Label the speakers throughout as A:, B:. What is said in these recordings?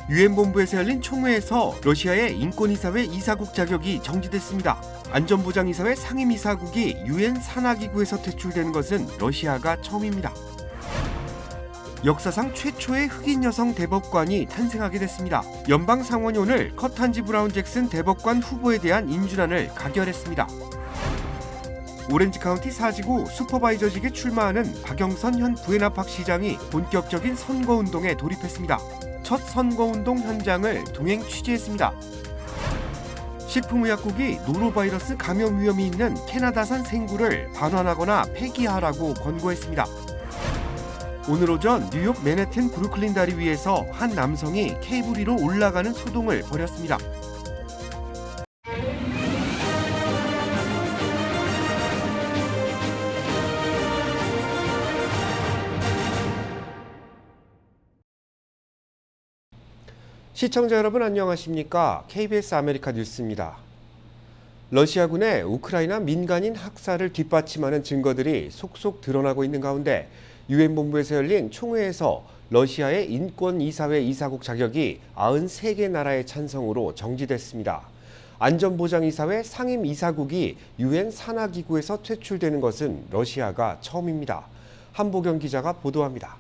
A: 유엔 본부에서 열린 총회에서 러시아의 인권이사회 이사국 자격이 정지됐습니다. 안전보장이사회 상임이사국이 유엔 산하기구에서 퇴출되는 것은 러시아가 처음입니다. 역사상 최초의 흑인 여성 대법관이 탄생하게 됐습니다. 연방상원이 오늘 커탄지 브라운 잭슨 대법관 후보에 대한 인준안을 가결했습니다. 오렌지 카운티 사지구 슈퍼바이저직에 출마하는 박영선 현 부에나팍 시장이 본격적인 선거운동에 돌입했습니다. 첫 선거운동 현장을 동행 취재했습니다. 식품의약국이 노로바이러스 감염 위험이 있는 캐나다산 생굴을 반환하거나 폐기하라고 권고했습니다. 오늘 오전 뉴욕 맨해튼 브루클린 다리 위에서 한 남성이 케이블 위로 올라가는 소동을 벌였습니다. 시청자 여러분 안녕하십니까? KBS 아메리카 뉴스입니다. 러시아군의 우크라이나 민간인 학살을 뒷받침하는 증거들이 속속 드러나고 있는 가운데 유엔 본부에서 열린 총회에서 러시아의 인권이사회 이사국 자격이 93개 나라의 찬성으로 정지됐습니다. 안전보장이사회 상임이사국이 유엔 산하기구에서 퇴출되는 것은 러시아가 처음입니다. 한보경 기자가 보도합니다.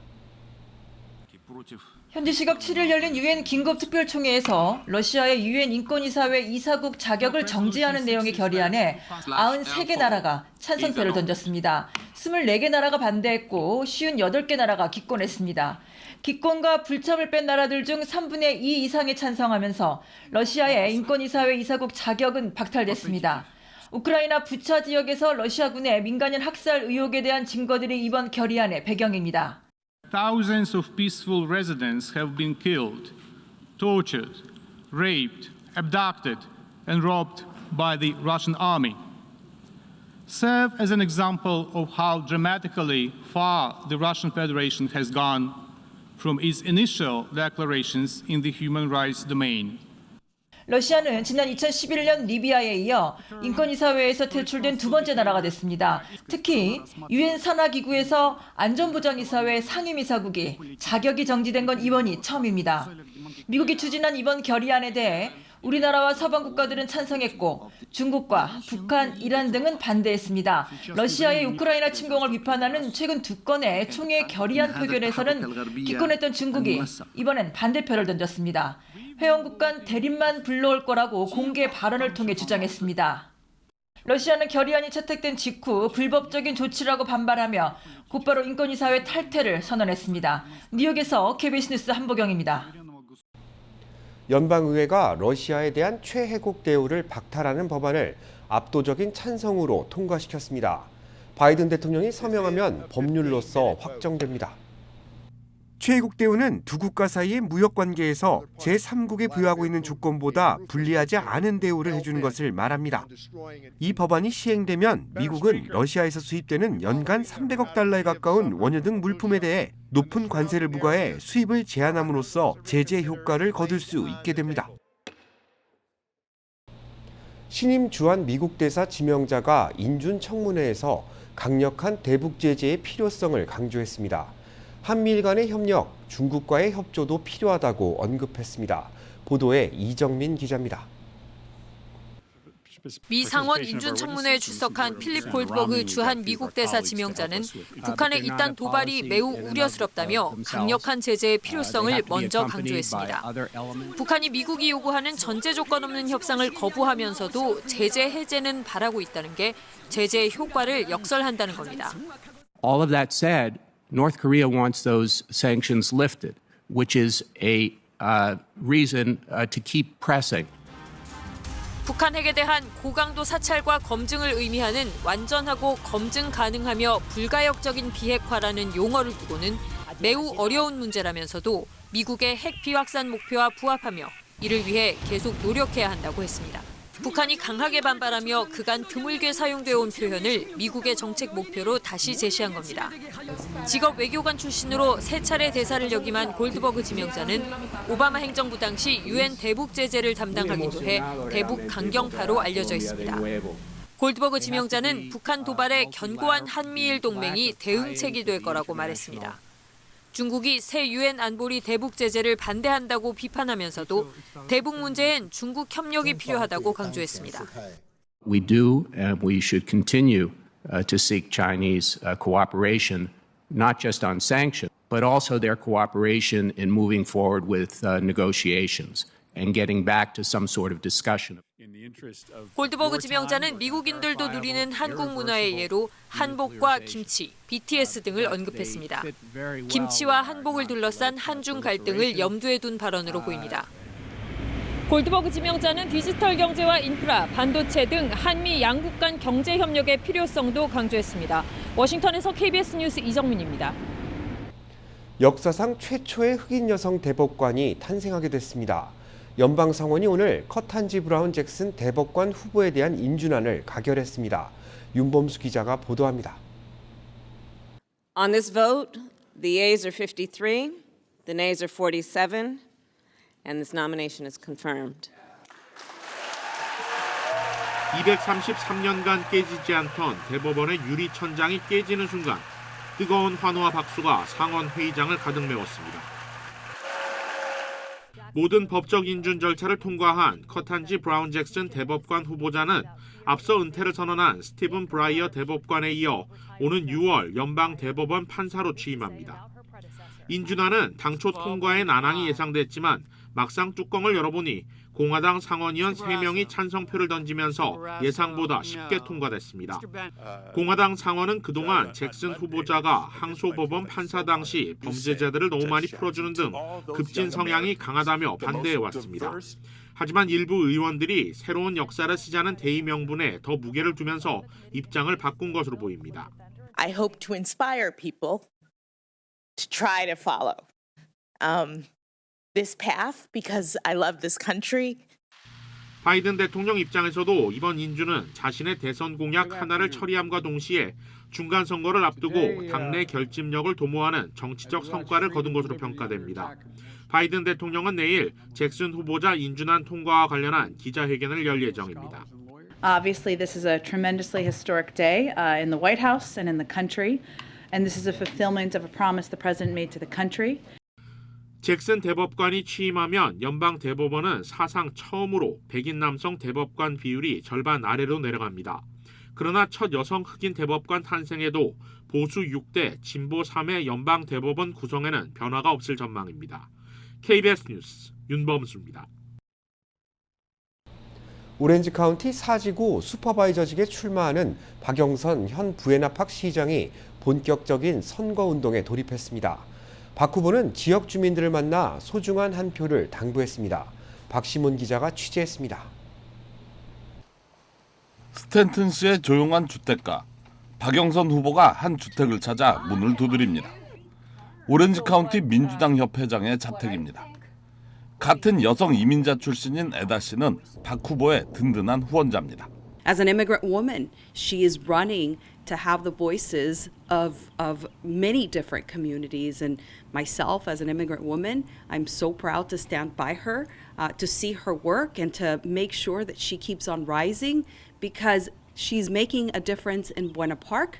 B: 현지 시각 7일 열린 유엔 긴급특별총회에서 러시아의 유엔 인권이사회 이사국 자격을 정지하는 내용의 결의안에 93개 나라가 찬성표를 던졌습니다. 24개 나라가 반대했고 58개 나라가 기권했습니다. 기권과 불참을 뺀 나라들 중 3분의 2 이상이 찬성하면서 러시아의 인권이사회 이사국 자격은 박탈됐습니다. 우크라이나 부차 지역에서 러시아군의 민간인 학살 의혹에 대한 증거들이 이번 결의안의 배경입니다.
C: Thousands of peaceful residents have been killed, tortured, raped, abducted, and robbed by the Russian army. Serve as an example of how dramatically far the Russian Federation has gone from its initial declarations in the human rights domain.
B: 러시아는 지난 2011년 리비아에 이어 인권이사회에서 퇴출된 두 번째 나라가 됐습니다. 특히 유엔 산하기구에서 안전보장이사회 상임이사국이 자격이 정지된 건 이번이 처음입니다. 미국이 추진한 이번 결의안에 대해 우리나라와 서방 국가들은 찬성했고 중국과 북한, 이란 등은 반대했습니다. 러시아의 우크라이나 침공을 비판하는 최근 두 건의 총회 결의안 표결에서는 기권했던 중국이 이번엔 반대표를 던졌습니다. 회원국 간 대립만 불러올 거라고 공개 발언을 통해 주장했습니다. 러시아는 결의안이 채택된 직후 불법적인 조치라고 반발하며 곧바로 인권이사회 탈퇴를 선언했습니다. 뉴욕에서 KBS 뉴스 한보경입니다.
A: 연방의회가 러시아에 대한 최혜국 대우를 박탈하는 법안을 압도적인 찬성으로 통과시켰습니다. 바이든 대통령이 서명하면 법률로서 확정됩니다. 최혜국 대우는 두 국가 사이의 무역 관계에서 제3국에 부여하고 있는 조건보다 불리하지 않은 대우를 해주는 것을 말합니다. 이 법안이 시행되면 미국은 러시아에서 수입되는 연간 300억 달러에 가까운 원유 등 물품에 대해 높은 관세를 부과해 수입을 제한함으로써 제재 효과를 거둘 수 있게 됩니다. 신임 주한 미국 대사 지명자가 인준 청문회에서 강력한 대북 제재의 필요성을 강조했습니다. 한미일 간의 협력, 중국과의 협조도 필요하다고 언급했습니다. 보도에 이정민 기자입니다.
D: 미 상원 인준청문회에 출석한 필립 골드버그 주한 미국 대사 지명자는 북한의 이딴 도발이 매우 우려스럽다며 강력한 제재의 필요성을 먼저 강조했습니다. 북한이 미국이 요구하는 전제 조건 없는 협상을 거부하면서도 제재 해제는 바라고 있다는 게 제재의 효과를 역설한다는 겁니다.
E: All of that said, North Korea wants those sanctions lifted, which is a reason to keep pressing.
D: 북한 핵에 대한 고강도 사찰과 검증을 의미하는 완전하고 검증 가능하며 불가역적인 비핵화라는 용어를 두고는 매우 어려운 문제라면서도 미국의 핵 비확산 목표와 부합하며 이를 위해 계속 노력해야 한다고 했습니다. 북한이 강하게 반발하며 그간 드물게 사용되어 온 표현을 미국의 정책 목표로 다시 제시한 겁니다. 직업 외교관 출신으로 세 차례 대사를 역임한 골드버그 지명자는 오바마 행정부 당시 유엔 대북 제재를 담당하기도 해 대북 강경파로 알려져 있습니다. 골드버그 지명자는 북한 도발에 견고한 한미일 동맹이 대응책이 될 거라고 말했습니다. 중국이 새 유엔 안보리 대북 제재를 반대한다고 비판하면서도 대북 문제엔 중국 협력이 필요하다고 강조했습니다.
E: We do and we should continue to seek Chinese cooperation, not just on sanctions, but also their cooperation in moving forward with negotiations and getting back to some sort of discussion.
D: 골드버그 지명자는 미국인들도 누리는 한국 문화의 예로 한복과 김치, BTS 등을 언급했습니다. 김치와 한복을 둘러싼 한중 갈등을 염두에 둔 발언으로 보입니다. 골드버그 지명자는 디지털 경제와 인프라, 반도체 등 한미 양국 간 경제 협력의 필요성도 강조했습니다. 워싱턴에서 KBS 뉴스 이정민입니다.
A: 역사상 최초의 흑인 여성 대법관이 탄생하게 됐습니다. 연방상원이 오늘 커탄지 브라운 잭슨 대법관 후보에 대한 인준안을 가결했습니다. 윤범수 기자가 보도합니다.
F: On this vote, the yeas are 53, the nays are 47, and this nomination is confirmed.
G: 233년간 깨지지 않던 대법원의 유리 천장이 깨지는 순간 뜨거운 환호와 박수가 상원 회의장을 가득 메웠습니다. 모든 법적 인준 절차를 통과한 커탄지 브라운 잭슨 대법관 후보자는 앞서 은퇴를 선언한 스티븐 브라이어 대법관에 이어 오는 6월 연방 대법원 판사로 취임합니다. 인준안은 당초 통과에 난항이 예상됐지만 막상 뚜껑을 열어보니 공화당 상원의원 3명이 찬성표를 던지면서 예상보다 쉽게 통과됐습니다. 공화당 상원은 그동안 잭슨 후보자가 항소법원 판사 당시 범죄자들을 너무 많이 풀어주는 등 급진 성향이 강하다며 반대해왔습니다. 하지만 일부 의원들이 새로운 역사를 쓰자는 대의 명분에 더 무게를 두면서 입장을 바꾼 것으로 보입니다.
H: I hope to inspire people to try to follow this path because I love this country.
G: 바이든 대통령 입장에서도 이번 인준은 자신의 대선 공약 하나를 처리함과 동시에 중간 선거를 앞두고 당내 결집력을 도모하는 정치적 성과를 거둔 것으로 평가됩니다. 바이든 대통령은 내일 잭슨 후보자 인준안 통과와 관련한 기자회견을 열 예정입니다.
I: Obviously, this is a tremendously historic day in the White House and in the country, and this is a fulfillment of a promise the president made to the country.
G: 잭슨 대법관이 취임하면 연방 대법원은 사상 처음으로 백인 남성 대법관 비율이 절반 아래로 내려갑니다. 그러나 첫 여성 흑인 대법관 탄생에도 보수 6대, 진보 3의 연방 대법원 구성에는 변화가 없을 전망입니다. KBS 뉴스 윤범수입니다.
A: 오렌지 카운티 사지구 슈퍼바이저직에 출마하는 박영선 현 부에나팍 시장이 본격적인 선거운동에 돌입했습니다. 박 후보는 지역 주민들을 만나 소중한 한 표를 당부했습니다. 박시문 기자가 취재했습니다.
J: 스탠튼시의 조용한 주택가, 박영선 후보가 한 주택을 찾아 문을 두드립니다. 오렌지 카운티 민주당 협회장의 자택입니다. 같은 여성 이민자 출신인 에다 씨는 박 후보의 든든한 후원자입니다.
K: As an immigrant woman, she is running to have the voices of many different communities. And myself, as an immigrant woman, I'm so proud to stand by her, to see her work and to make sure that she keeps on rising because she's making a difference in Buena Park.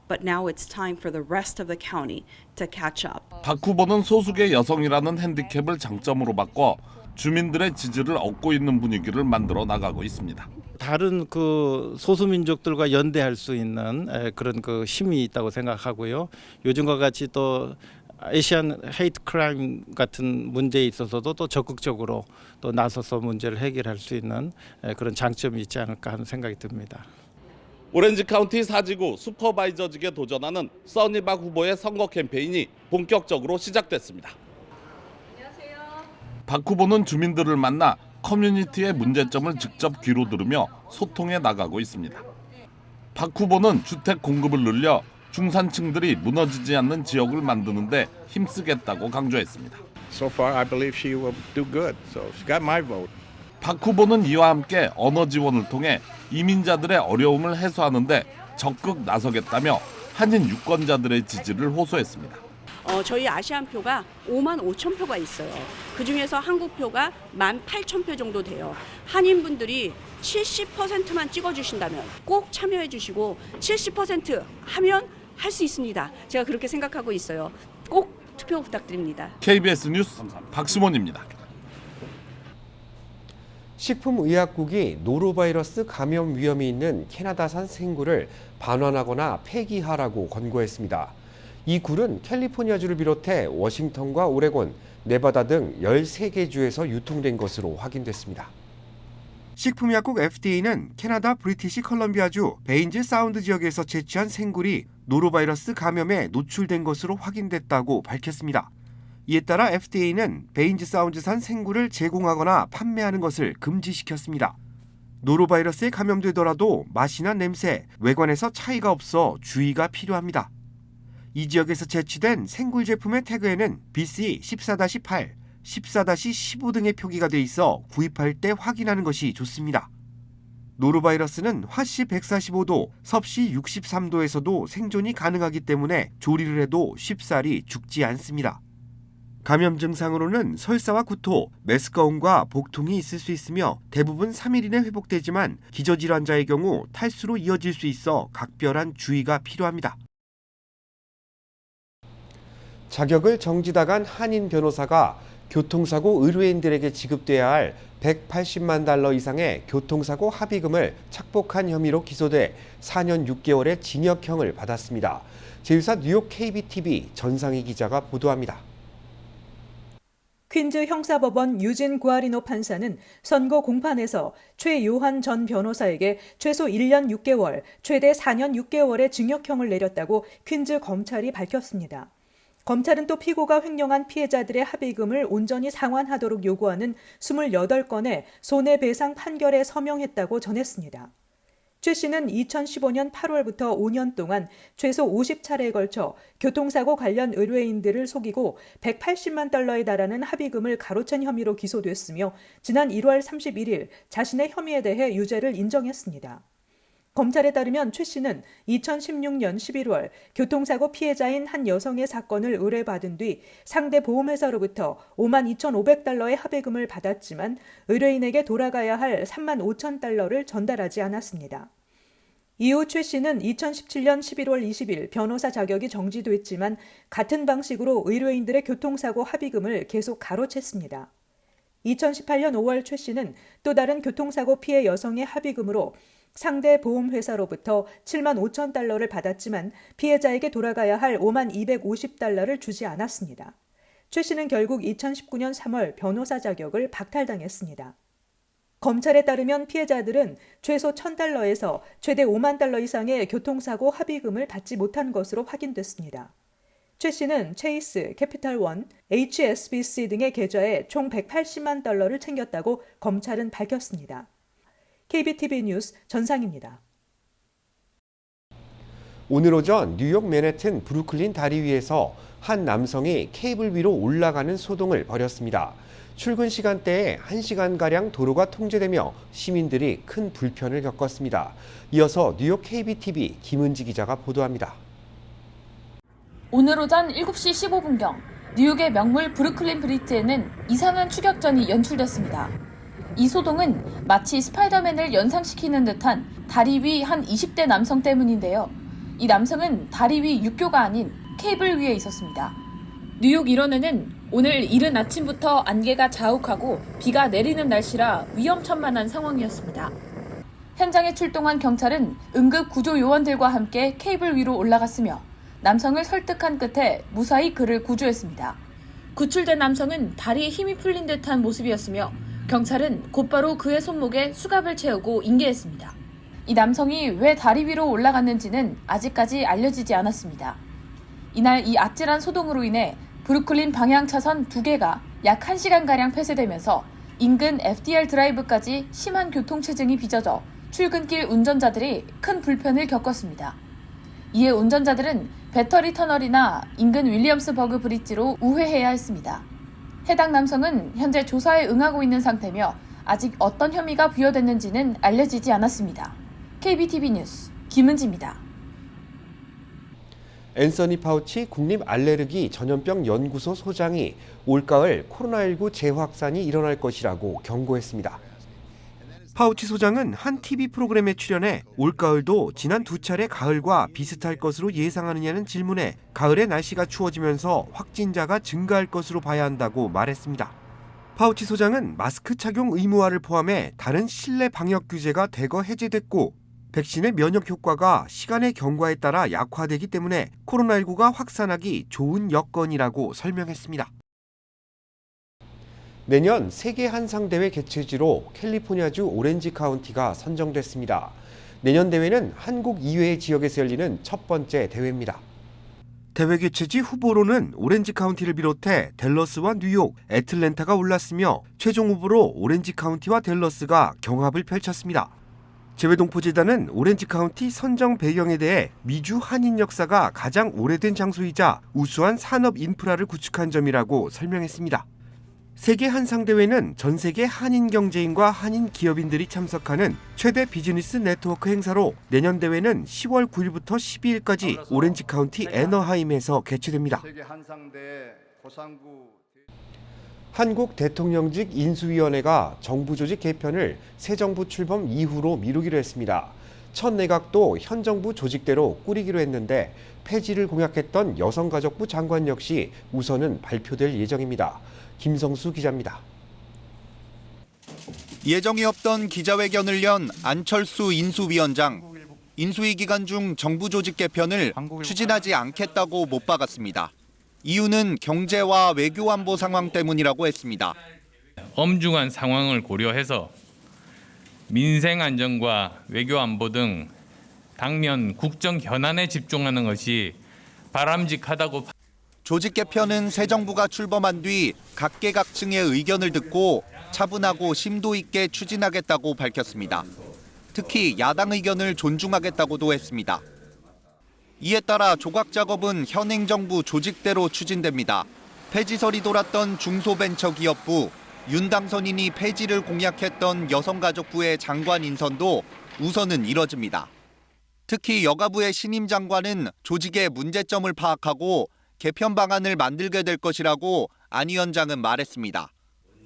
K: But now it's time for the rest of the county to catch up.
J: 박 후보는 소수계 여성이라는 핸디캡을 장점으로 바꿔 주민들의 지지를 얻고 있는 분위기를 만들어 나가고 있습니다.
L: 다른 그 소수민족들과 연대할 수 있는 그런 그 힘이 있다고 생각하고요. 요즘과 같이 또 아시안 헤이트 크라임 같은 문제에 있어서도 또 적극적으로 또 나서서 문제를 해결할 수 있는 그런 장점이 있지 않을까 하는 생각이 듭니다.
J: 오렌지 카운티 사지구 슈퍼바이저직에 도전하는 써니 박 후보의 선거 캠페인이 본격적으로 시작됐습니다. 박 후보는 주민들을 만나 커뮤니티의 문제점을 직접 귀로 들으며 소통해 나가고 있습니다. 박 후보는 주택 공급을 늘려 중산층들이 무너지지 않는 지역을 만드는 데 힘쓰겠다고 강조했습니다.
M: So far, I believe she will do good. So she got my vote.
J: 박 후보는 이와 함께 언어 지원을 통해 이민자들의 어려움을 해소하는 데 적극 나서겠다며 한인 유권자들의 지지를 호소했습니다.
K: 저희 아시안표가 5만 5천 표가 있어요. 그중에서 한국표가 1만 8천 표 정도 돼요. 한인분들이 70%만 찍어주신다면 꼭 참여해 주시고 70% 하면 할 수 있습니다. 제가 그렇게 생각하고 있어요. 꼭 투표 부탁드립니다.
J: KBS 뉴스 박수mon입니다.
A: 식품의약국이 노로바이러스 감염 위험이 있는 캐나다산 생굴을 반환하거나 폐기하라고 권고했습니다. 이 굴은 캘리포니아주를 비롯해 워싱턴과 오레곤, 네바다 등 13개 주에서 유통된 것으로 확인됐습니다. 식품의약국 FDA는 캐나다 브리티시 컬럼비아주 베인즈 사운드 지역에서 채취한 생굴이 노로바이러스 감염에 노출된 것으로 확인됐다고 밝혔습니다. 이에 따라 FDA는 베인즈 사운드산 생굴을 제공하거나 판매하는 것을 금지시켰습니다. 노로바이러스에 감염되더라도 맛이나 냄새, 외관에서 차이가 없어 주의가 필요합니다. 이 지역에서 채취된 생굴 제품의 태그에는 BC 14-8, 14-15 등의 표기가 돼 있어 구입할 때 확인하는 것이 좋습니다. 노로바이러스는 화씨 145도, 섭씨 63도에서도 생존이 가능하기 때문에 조리를 해도 쉽사리 죽지 않습니다. 감염 증상으로는 설사와 구토, 메스꺼움과 복통이 있을 수 있으며 대부분 3일 이내 회복되지만 기저질환자의 경우 탈수로 이어질 수 있어 각별한 주의가 필요합니다. 자격을 정지당한 한인 변호사가 교통사고 의뢰인들에게 지급돼야 할 180만 달러 이상의 교통사고 합의금을 착복한 혐의로 기소돼 4년 6개월의 징역형을 받았습니다. 제1사 뉴욕 KBTV 전상희 기자가 보도합니다.
N: 퀸즈 형사법원 유진 구아리노 판사는 선고 공판에서 최요한 전 변호사에게 최소 1년 6개월, 최대 4년 6개월의 징역형을 내렸다고 퀸즈 검찰이 밝혔습니다. 검찰은 또 피고가 횡령한 피해자들의 합의금을 온전히 상환하도록 요구하는 28건의 손해배상 판결에 서명했다고 전했습니다. 최 씨는 2015년 8월부터 5년 동안 최소 50차례에 걸쳐 교통사고 관련 의뢰인들을 속이고 180만 달러에 달하는 합의금을 가로챈 혐의로 기소됐으며 지난 1월 31일 자신의 혐의에 대해 유죄를 인정했습니다. 검찰에 따르면 최 씨는 2016년 11월 교통사고 피해자인 한 여성의 사건을 의뢰받은 뒤 상대 보험회사로부터 52,500달러의 합의금을 받았지만 의뢰인에게 돌아가야 할 35,000달러를 전달하지 않았습니다. 이후 최 씨는 2017년 11월 20일 변호사 자격이 정지됐지만 같은 방식으로 의뢰인들의 교통사고 합의금을 계속 가로챘습니다. 2018년 5월 최 씨는 또 다른 교통사고 피해 여성의 합의금으로 상대 보험회사로부터 7만 5천 달러를 받았지만 피해자에게 돌아가야 할 5만 250달러를 주지 않았습니다. 최 씨는 결국 2019년 3월 변호사 자격을 박탈당했습니다. 검찰에 따르면 피해자들은 최소 1,000달러에서 최대 5만 달러 이상의 교통사고 합의금을 받지 못한 것으로 확인됐습니다. 최 씨는 체이스, 캐피탈원, HSBC 등의 계좌에 총 180만 달러를 챙겼다고 검찰은 밝혔습니다. KBTV 뉴스 전상입니다.
A: 오늘 오전 뉴욕 맨해튼 브루클린 다리 위에서 한 남성이 케이블 위로 올라가는 소동을 벌였습니다. 출근 시간대에 1시간가량 도로가 통제되며 시민들이 큰 불편을 겪었습니다. 이어서 뉴욕 KBTV 김은지 기자가 보도합니다.
O: 오늘 오전 7시 15분경 뉴욕의 명물 브루클린 브릿지에는 이상한 추격전이 연출됐습니다. 이 소동은 마치 스파이더맨을 연상시키는 듯한 다리 위 한 20대 남성 때문인데요. 이 남성은 다리 위 육교가 아닌 케이블 위에 있었습니다. 뉴욕 일원에는 오늘 이른 아침부터 안개가 자욱하고 비가 내리는 날씨라 위험천만한 상황이었습니다. 현장에 출동한 경찰은 응급 구조 요원들과 함께 케이블 위로 올라갔으며 남성을 설득한 끝에 무사히 그를 구조했습니다. 구출된 남성은 다리에 힘이 풀린 듯한 모습이었으며 경찰은 곧바로 그의 손목에 수갑을 채우고 인계했습니다. 이 남성이 왜 다리 위로 올라갔는지는 아직까지 알려지지 않았습니다. 이날 이 아찔한 소동으로 인해 브루클린 방향 차선 2개가 약 1시간가량 폐쇄되면서 인근 FDR 드라이브까지 심한 교통체증이 빚어져 출근길 운전자들이 큰 불편을 겪었습니다. 이에 운전자들은 배터리 터널이나 인근 윌리엄스버그 브릿지로 우회해야 했습니다. 해당 남성은 현재 조사에 응하고 있는 상태며 아직 어떤 혐의가 부여됐는지는 알려지지 않았습니다. KBTV 뉴스 김은지입니다.
A: 앤서니 파우치 국립알레르기 전염병 연구소 소장이 올가을 코로나19 재확산이 일어날 것이라고 경고했습니다. 파우치 소장은 한 TV 프로그램에 출연해 올가을도 지난 2차례 가을과 비슷할 것으로 예상하느냐는 질문에 가을에 날씨가 추워지면서 확진자가 증가할 것으로 봐야 한다고 말했습니다. 파우치 소장은 마스크 착용 의무화를 포함해 다른 실내 방역 규제가 대거 해제됐고 백신의 면역 효과가 시간의 경과에 따라 약화되기 때문에 코로나19가 확산하기 좋은 여건이라고 설명했습니다. 내년 세계 한상대회 개최지로 캘리포니아주 오렌지 카운티가 선정됐습니다. 내년 대회는 한국 이외의 지역에서 열리는 첫 번째 대회입니다. 대회 개최지 후보로는 오렌지 카운티를 비롯해 댈러스와 뉴욕, 애틀랜타가 올랐으며 최종 후보로 오렌지 카운티와 댈러스가 경합을 펼쳤습니다. 재외동포재단은 오렌지 카운티 선정 배경에 대해 미주 한인 역사가 가장 오래된 장소이자 우수한 산업 인프라를 구축한 점이라고 설명했습니다. 세계 한상대회는 전 세계 한인 경제인과 한인 기업인들이 참석하는 최대 비즈니스 네트워크 행사로 내년 대회는 10월 9일부터 12일까지 오렌지 카운티 애너하임에서 개최됩니다. 한국 대통령직 인수위원회가 정부 조직 개편을 새 정부 출범 이후로 미루기로 했습니다. 첫 내각도 현 정부 조직대로 꾸리기로 했는데 폐지를 공약했던 여성가족부 장관 역시 우선은 발표될 예정입니다. 김성수 기자입니다.
P: 예정이 없던 기자회견을 연 안철수 인수위원장. 인수위 기간 중 정부 조직 개편을 추진하지 않겠다고 못 박았습니다. 이유는 경제와 외교 안보 상황 때문이라고 했습니다.
Q: 엄중한 상황을 고려해서 민생 안정과 외교 안보 등 당면 국정 현안에 집중하는 것이 바람직하다고.
P: 조직 개편은 새 정부가 출범한 뒤 각계각층의 의견을 듣고 차분하고 심도 있게 추진하겠다고 밝혔습니다. 특히 야당 의견을 존중하겠다고도 했습니다. 이에 따라 조각 작업은 현행 정부 조직대로 추진됩니다. 폐지설이 돌았던 중소벤처기업부, 윤 당선인이 폐지를 공약했던 여성가족부의 장관 인선도 우선은 이뤄집니다. 특히 여가부의 신임 장관은 조직의 문제점을 파악하고 개편 방안을 만들게 될 것이라고 안 위원장은 말했습니다.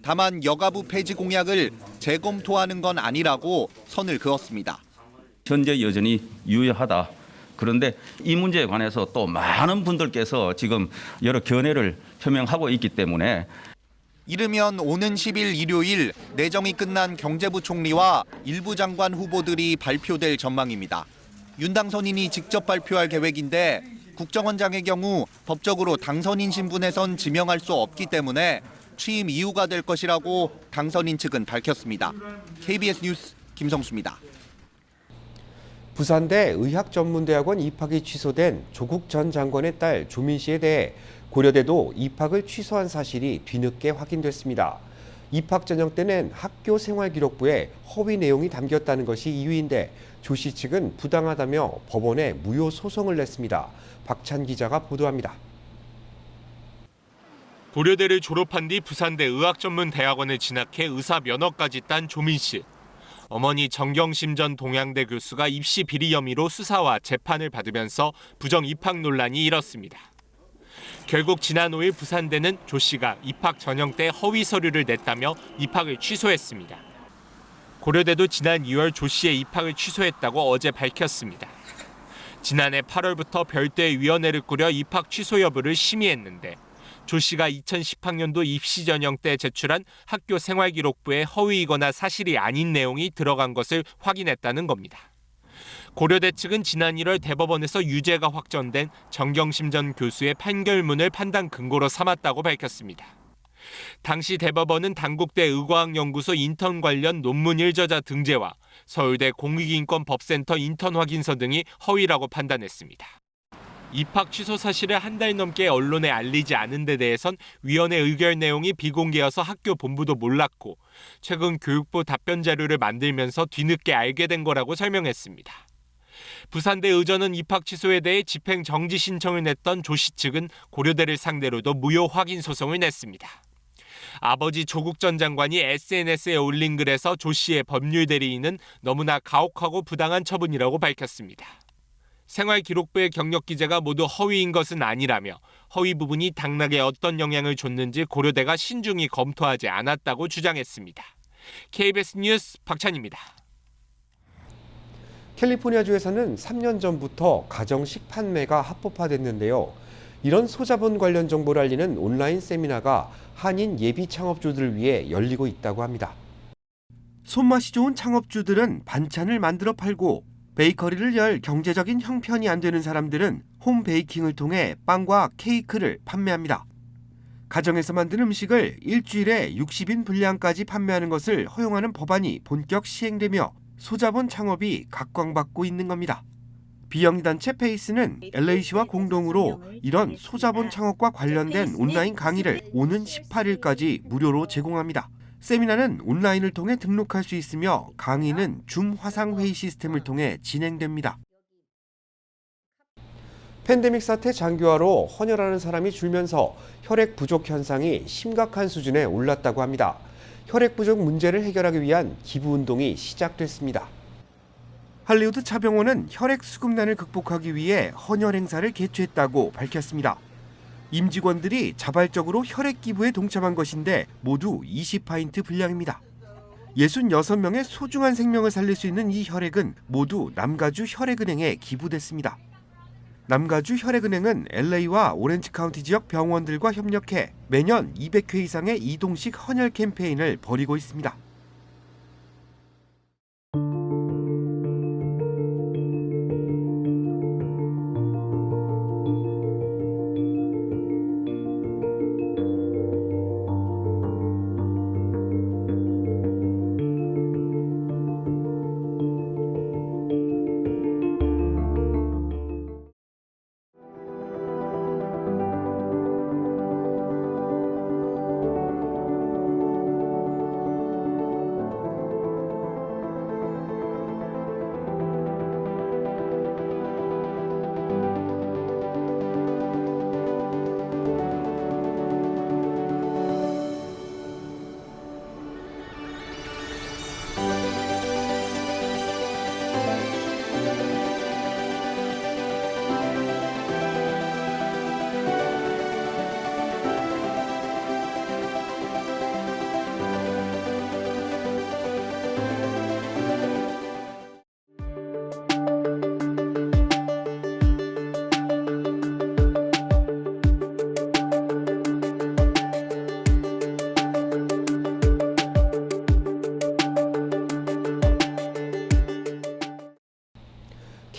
P: 다만 여가부 폐지 공약을 재검토하는 건 아니라고 선을 그었습니다.
R: 현재 여전히 유효하다. 그런데 이 문제에 관해서 또 많은 분들께서 지금 여러 견해를 표명하고 있기 때문에
P: 이르면 오는 10일 일요일 내정이 끝난 경제부 총리와 일부 장관 후보들이 발표될 전망입니다. 윤 당선인이 직접 발표할 계획인데 국정원장의 경우 법적으로 당선인 신분에선 지명할 수 없기 때문에 취임 이유가 될 것이라고 당선인 측은 밝혔습니다. KBS 뉴스 김성수입니다.
A: 부산대 의학전문대학원 입학이 취소된 조국 전 장관의 딸 조민 씨에 대해 고려대도 입학을 취소한 사실이 뒤늦게 확인됐습니다. 입학 전형 때는 학교 생활기록부에 허위 내용이 담겼다는 것이 이유인데 조 씨 측은 부당하다며 법원에 무효 소송을 냈습니다. 박찬 기자가 보도합니다.
S: 고려대를 졸업한 뒤 부산대 의학전문대학원을 진학해 의사 면허까지 딴 조민 씨. 어머니 정경심 전 동양대 교수가 입시 비리 혐의로 수사와 재판을 받으면서 부정 입학 논란이 일었습니다. 결국 지난 5일 부산대는 조 씨가 입학 전형 때 허위 서류를 냈다며 입학을 취소했습니다. 고려대도 지난 2월 조 씨의 입학을 취소했다고 어제 밝혔습니다. 지난해 8월부터 별도의 위원회를 꾸려 입학 취소 여부를 심의했는데 조 씨가 2010학년도 입시 전형 때 제출한 학교 생활기록부에 허위이거나 사실이 아닌 내용이 들어간 것을 확인했다는 겁니다. 고려대 측은 지난 1월 대법원에서 유죄가 확정된 정경심 전 교수의 판결문을 판단 근거로 삼았다고 밝혔습니다. 당시 대법원은 당국대 의과학연구소 인턴 관련 논문 1저자 등재와 서울대 공익인권법센터 인턴 확인서 등이 허위라고 판단했습니다. 입학 취소 사실을 한 달 넘게 언론에 알리지 않은 데 대해선 위원회 의결 내용이 비공개여서 학교 본부도 몰랐고 최근 교육부 답변 자료를 만들면서 뒤늦게 알게 된 거라고 설명했습니다. 부산대 의전은 입학 취소에 대해 집행 정지 신청을 냈던 조 씨 측은 고려대를 상대로도 무효 확인 소송을 냈습니다. 아버지 조국 전 장관이 SNS에 올린 글에서 조 씨의 법률 대리인은 너무나 가혹하고 부당한 처분이라고 밝혔습니다. 생활기록부의 경력 기재가 모두 허위인 것은 아니라며 허위 부분이 당락에 어떤 영향을 줬는지 고려대가 신중히 검토하지 않았다고 주장했습니다. KBS 뉴스 박찬입니다.
A: 캘리포니아주에서는 3년 전부터 가정식 판매가 합법화됐는데요. 이런 소자본 관련 정보를 알리는 온라인 세미나가 한인 예비 창업주들을 위해 열리고 있다고 합니다. 손맛이 좋은 창업주들은 반찬을 만들어 팔고 베이커리를 열 경제적인 형편이 안 되는 사람들은 홈 베이킹을 통해 빵과 케이크를 판매합니다. 가정에서 만든 음식을 일주일에 60인 분량까지 판매하는 것을 허용하는 법안이 본격 시행되며 소자본 창업이 각광받고 있는 겁니다. 비영리단체 페이스는 LA시와 공동으로 이런 소자본 창업과 관련된 온라인 강의를 오는 18일까지 무료로 제공합니다. 세미나는 온라인을 통해 등록할 수 있으며 강의는 줌 화상회의 시스템을 통해 진행됩니다. 팬데믹 사태 장기화로 헌혈하는 사람이 줄면서 혈액 부족 현상이 심각한 수준에 올랐다고 합니다. 혈액 부족 문제를 해결하기 위한 기부운동이 시작됐습니다. 할리우드 차병원은 혈액 수급난을 극복하기 위해 헌혈 행사를 개최했다고 밝혔습니다. 임직원들이 자발적으로 혈액 기부에 동참한 것인데 모두 20파인트 분량입니다. 66명의 소중한 생명을 살릴 수 있는 이 혈액은 모두 남가주 혈액은행에 기부됐습니다. 남가주 혈액은행은 LA와 오렌지 카운티 지역 병원들과 협력해 매년 200회 이상의 이동식 헌혈 캠페인을 벌이고 있습니다.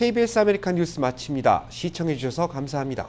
A: KBS 아메리칸 뉴스 마칩니다. 시청해주셔서 감사합니다.